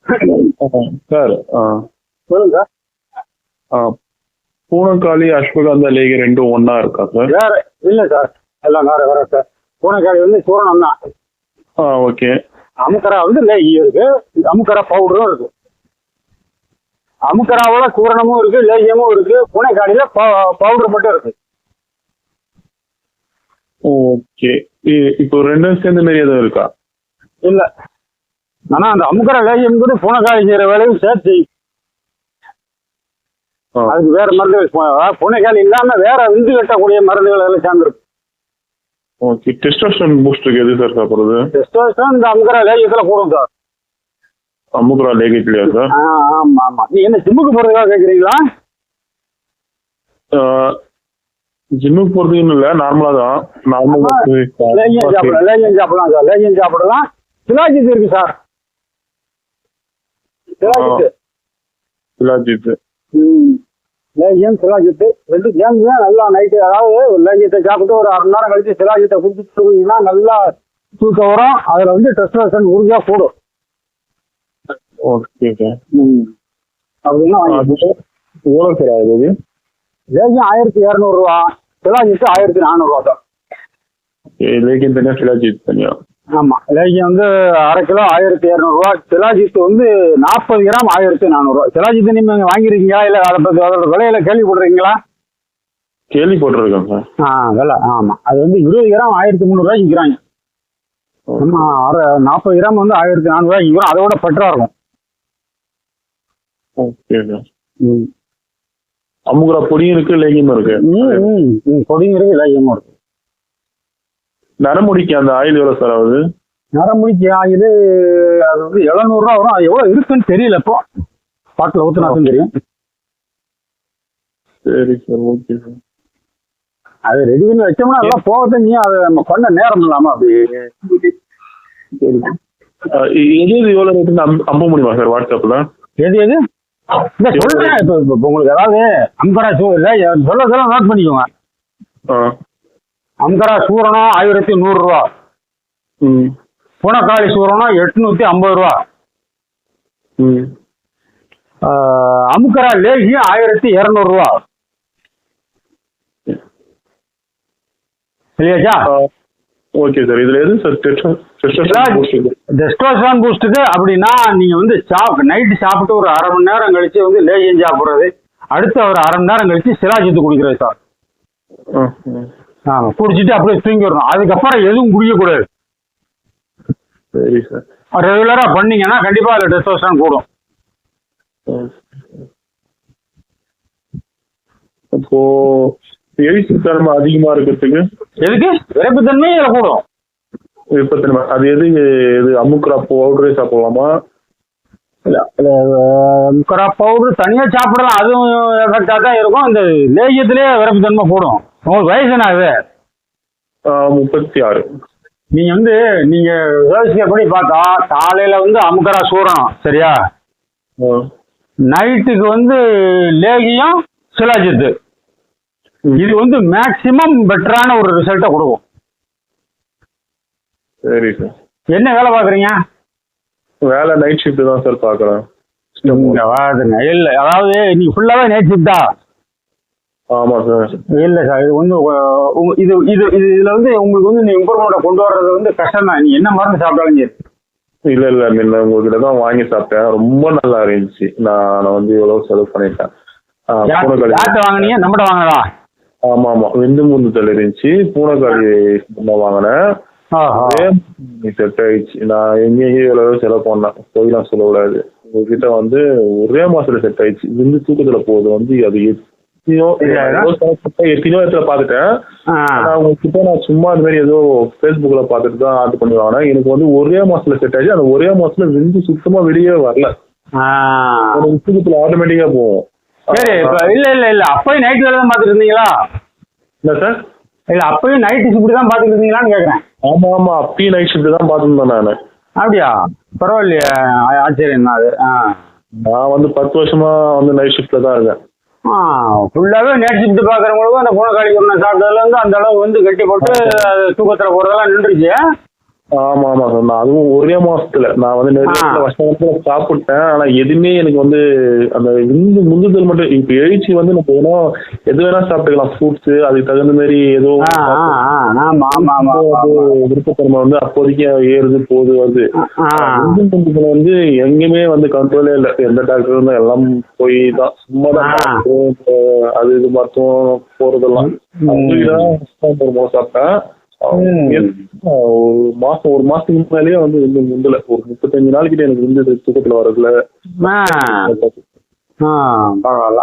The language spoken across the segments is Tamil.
சார் சொல்லுங்க சார், பூனக்காளி அஸ்வகந்தா லேகி ரெண்டும் ஒன்னா இருக்கா சார்? வேற இல்லை சார், எல்லாம் வேற வேற சார். பூனைக்காளி வந்து சூரணம் தான். ஓகே. அமுக்கரா வந்து லேகி இருக்கு, அமுக்கரா பவுடரும் இருக்கு. அமுக்கராவோட சூரணமும் இருக்கு, லேகியமும் இருக்கு. பூனைக்காளியில பவுடர் மட்டும் இருக்கு. ஓகே. இப்போ ரெண்டும் சேர்ந்த மாதிரி எதுவும் இருக்கா? இல்ல, ஆனா அந்த அமுக்கரா லேகியம் கூட பூனைக்காளி செய்யற வேலையும் சேர்த்து அதுக்கு வேற மருந்துகள், பூனைக்காளி இல்லாம வேற விந்து கட்டக்கூடிய மருந்துகள் எல்லாம் சேர்ந்துருக்கு. ஓகே. டெஸ்டோஸ்டெரான் பூஸ்டருக்கு எது சார் சாப்பிடுறது? டெஸ்டோஸ்டெரான் இந்த அமுக்கரா லேகியத்துல கூடும் சார். அமுக்கரா லேகியத்துலயா சார்? ஆமா ஆமா. நீ என்ன ஜிம்முக்கு போறதுக்காக கேக்குறீங்களா? ஜிம்முக்கு போறதுன்னு இல்ல, நார்மலா தான். லேகியம் சாப்பிடலாம் சார், லேகியம் சாப்பிடலாம். சிலாஜித் இருக்கு சார், சிலாஜித். லேகியம் சிலாஜித்து ரெண்டு சேர்ந்து தான் நல்லா நைட்டு, அதாவது லேகியத்தை சாப்பிட்டு ஒரு 1/2 மணி நேரம் கழிச்சு சிலாஜித்தை குடிச்சிட்டு தூங்கினா நல்லா தூக்கம் வரும். அதுல வந்து டெஸ்டோஸ்டெரான் உறுதியா கூடும். Okay sir. அப்படின்னா எவ்வளோ சார் ஆகுது? லேகியம் 1200 ரூபா, சிலாஜித்து 1400 ரூபா சார். லேகியம் தனியா, சிலாஜித் தனியா? ஆமா, லேகியம் வந்து 1/2 கிலோ 1200 ரூபா, சிலாஜித்து வந்து 40 கிராம் 1400 ரூபா. சிலாஜித்து நீங்க வாங்கிருக்கீங்களா இல்ல அதை பத்தி அதோட விலையில கேள்விப்பட்டிருக்கீங்களா? கேள்விப்பட்டிருக்கேன் சார். விலை ஆமா, அது வந்து 20 கிராம் 1300 ரூபாய்க்கு விற்கிறாங்க. நம்ம 40 கிராம் வந்து 1400 ரூபாய்க்கு விற்கிறோம். அதோட பெட்டரா இருக்கும். Okay sir. அமுகரா பொடியும் இருக்கு, லேகியமும் இருக்கு. பொடியும் இருக்கு, லேகியமும் இருக்கு. நரமுடிக்கு அந்த ஆயில் எவ்வளவு சார் ஆகுது? நரமுடிக்கு ஆயில் அது வந்து 700 ரூபா வரும். அது எவ்வளவு இருக்குன்னு தெரியல, இப்போ பாட்டில் ஊத்துனாதான் தெரியும். சரி சார், ஓகே சார். அது ரெடி பண்ணி வச்சோம்னா எல்லாம் போகத்தான் நீ அதை நம்ம பண்ண நேரம் இல்லாம அப்படி. சரி, எது எவ்வளவு ரேட்டுன்னு அம்ப முடியுமா சார் வாட்ஸ்அப்ல? எது எது இல்ல சொல்றேன். இப்போ உங்களுக்கு ஏதாவது அம்கரா சொல்ல நோட் பண்ணிக்கோங்க. அம்கரா சூரணம் 1100 ரூபா, பூனைக்காளி சூரணம் 850 ரூபா, அமுக்கரா லேகியம் 1200 ரூபா. இல்லையாச்சா? Okay sir. இதுல எது சார் டெஸ்டோஸ்டெரான் பூஸ்டுக்கு அப்படின்னா நீங்க வந்து நைட்டு சாப்பிட்டு ஒரு 1/2 மணி நேரம் கழிச்சு வந்து லேகியம் சாப்பிடுறது, அடுத்து ஒரு 1/2 மணி நேரம் கழிச்சு சிலாஜித்து குடிக்கிறது சார். குடிச்சிட்டு அப்படியே தூங்கி வரணும். அதுக்கப்புறம் எதுவும் குடிக்கக்கூடாது. சரி சார். ரெகுலரா பண்ணீங்கன்னா கண்டிப்பா அதுல டெஸ்டோஸ்டெரான் கூடும். அப்போ எரிப்புத்தன்மை அதிகமா இருக்கிறதுக்கு எதுக்கு விரைப்புத்தன்மை இதுல கூடும். விருப்பத்தன்மை அது எது அமுக்கரா பவுடரே சாப்பிடலாமா? இல்ல அமுக்கரா பவுடர் தனியா சாப்பிடலாம், அதுவும் எஃபெக்டா தான் இருக்கும். இந்த லேகியத்திலேயே விரைப்புத்தன்மை கூடும். உங்களுக்கு வயசு என்ன ஆகுது? 36. நீங்க வந்து நீங்க யோசிக்கப்படி பார்த்தா காலையில வந்து அமுக்கரா சூரணம் சரியா, நைட்டுக்கு வந்து லேகியம் சிலாஜித்து, இது வந்து மேக்சிமம் பெட்டரான ஒரு ரிசல்ட்டை கொடுக்கும். சரி சார். என்ன வேலை பாக்குறீங்க? வேலை நைட் ஷிஃப்ட் தான் சார் பாக்குறேன். இல்ல அதாவது நீ ஃபுல்லாவே நைட் ஷிஃப்டா? ஆமா சார். இல்ல சார், இது வந்து இது இது இதுல வந்து உங்களுக்கு வந்து நீ இம்ப்ரூவ்மெண்ட்டை கொண்டு வர்றது வந்து கஷ்டம் தான். நீ என்ன மருந்து சாப்பிட்டாலும் சரி. இல்ல முன்ன உங்ககிட்ட தான் வாங்கி சாப்பிட்டேன், ரொம்ப நல்லா இருந்துச்சு. நான் வந்து எவ்வளவு செலவு பண்ணிட்டேன். வாங்கினீங்க? நம்மகிட்ட வாங்கலாம். ஆமா வெந்து முந்துதல் இருந்துச்சு, பூனைக்காளி வாங்கினேன். செட் ஆயிடுச்சு. நான் எங்கேயும் எவ்வளவு செலவு பண்ணேன், போயெல்லாம் சொல்லக்கூடாது. உங்ககிட்ட வந்து ஒரே மாசத்துல செட் ஆயிடுச்சு. விந்து தூக்கத்துல போகுது வந்து அது எத்தனையோ இடத்துல பாத்துட்டேன். உங்ககிட்ட நான் சும்மா இந்த மாதிரி ஏதோ பேஸ்புக்ல பாத்துட்டு தான் ஆர்டர் பண்ணி வாங்கினேன். எனக்கு வந்து ஒரே மாசத்துல செட் ஆயிடுச்சு. அந்த ஒரே மாசத்துல விந்து சுத்தமா வெளியே வரல, தூக்கத்துல ஆட்டோமேட்டிக்கா போகும். சரி, இல்ல அப்பயும் நைட் வேலை தான் பாத்துட்டு இருந்தீங்களா? இல்ல சார், இல்ல அப்பயும் நைட் ஷிஃப்ட் தான் பாத்துட்டு இருந்தீங்களான்னு கேக்குறேன். ஆமா அப்பயும் நைட் ஷிஃப்ட் தான் பாத்துருந்தேன் நானு. அப்படியா? பரவாயில்லையா, ஆச்சரியம் தான் அது. நான் வந்து 10 வருஷமா வந்து நைட் ஷிஃப்ட்ல தான் இருக்கேன். ஃபுல்லாவே நைட் ஷிஃப்ட் பாக்குறவங்களுக்கும் அந்த பூனைக்காளி சாப்பிட்டதுல இருந்து அந்த அளவு வந்து கட்டி போட்டு தூக்கத்துல போறதெல்லாம் நின்றுச்சு. ஆமா ஆமா சார். நான் அதுவும் ஒரே மாசத்துல நான் வந்து நிறைய வருஷத்துல சாப்பிட்டேன். ஆனா எதுவுமே எனக்கு வந்து அந்த முந்துதல் மட்டும். இப்ப எழுச்சி வந்து நம்ம ஏன்னா எது வேணா சாப்பிட்டுக்கலாம், ஃப்ரூட்ஸ் அதுக்கு தகுந்த மாதிரி ஏதோ விருப்பத்தன்மை வந்து அப்போதைக்கு ஏறுது போகுது வருது. முந்துதல் வந்து எங்கேயுமே வந்து கண்ட்ரோலே இல்லை. எந்த டாக்டரும் எல்லாம் போய் தான் சும்மா தான் அது இது மருத்துவம் போறதெல்லாம் சாப்பிட்டேன். ஒரு மாசத்துக்கு முன்னாலேயே வந்து முந்தல ஒரு 35 நாளைக்கிட்ட எனக்கு வந்து தூக்கத்துல வரதுல. பரவாயில்ல.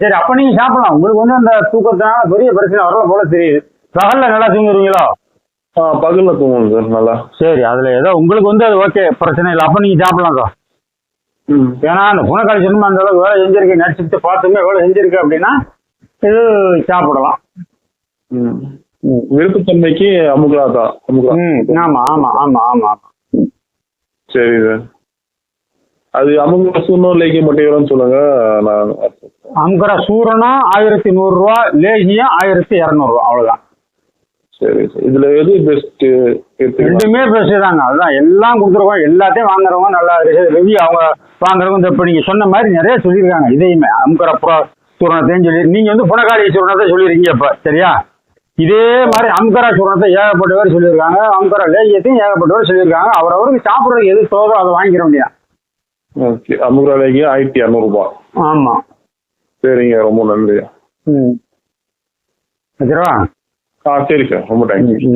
சரி, அப்ப நீங்க சாப்பிடலாம். உங்களுக்கு வந்து அந்த தூக்கத்தினால பெரிய பிரச்சனை வரல போல தெரியுது. பகல்ல நல்லா தூங்குறீங்களோ? பகல்ல தூங்குவோம் சார் நல்லா. சரி, அதுல ஏதோ உங்களுக்கு வந்து அது ஓகே, பிரச்சனை இல்லை. அப்ப நீங்க சாப்பிடலாம் சார். ஏன்னா அந்த குணக்காளி சினிமா அந்த அளவுக்கு வேலை செஞ்சிருக்கு, நடிச்சுட்டு பார்த்துமே வேலை செஞ்சிருக்கு அப்படின்னா இது சாப்பிடலாம். விருப்பத்தன்மைக்கு அமுகா தான். ஆமா ஆமா ஆமா ஆமா. சரி சார். அது அமுகரா சூரணம் லேகியம் மட்டும் எவ்வளோன்னு சொல்லுங்க. நான் அமுகரா சூரணம் 1100 ரூபா, லேகியம் 1200 ரூபா, அவ்வளவுதான். சரி சார். இதுல எது பெஸ்ட்? ரெண்டுமே பெஸ்ட் தாங்க. அதுதான் எல்லாம் கொடுத்துருக்கோம். எல்லாத்தையும் வாங்குறவங்க நல்லா ரிவ்யூ அவங்க வாங்குறவங்க இப்ப நீங்க சொன்ன மாதிரி நிறைய சொல்லியிருக்காங்க. இதையுமே அமுகரா சூரணத்தையும் சொல்லி நீங்க வந்து புனகாளி சூரணத்தை சொல்லிருக்கீங்க இப்ப. சரியா? இதே மாதிரி அமுகரா சூரணத்தை ஏகப்பட்டவர் சொல்லியிருக்காங்க, அமுகரா லேகியத்தையும் ஏகப்பட்டவர் சொல்லியிருக்காங்க. அவரவருக்கு சாப்பிட்றதுக்கு எது தோதோ அதை வாங்கிட முடியாது. ஓகே. அமுகரா லேகியம் 1200 ரூபாய். ஆமா. சரிங்க, ரொம்ப நன்றி. வச்சிருவா. சரி சார், ரொம்ப தேங்க்யூ.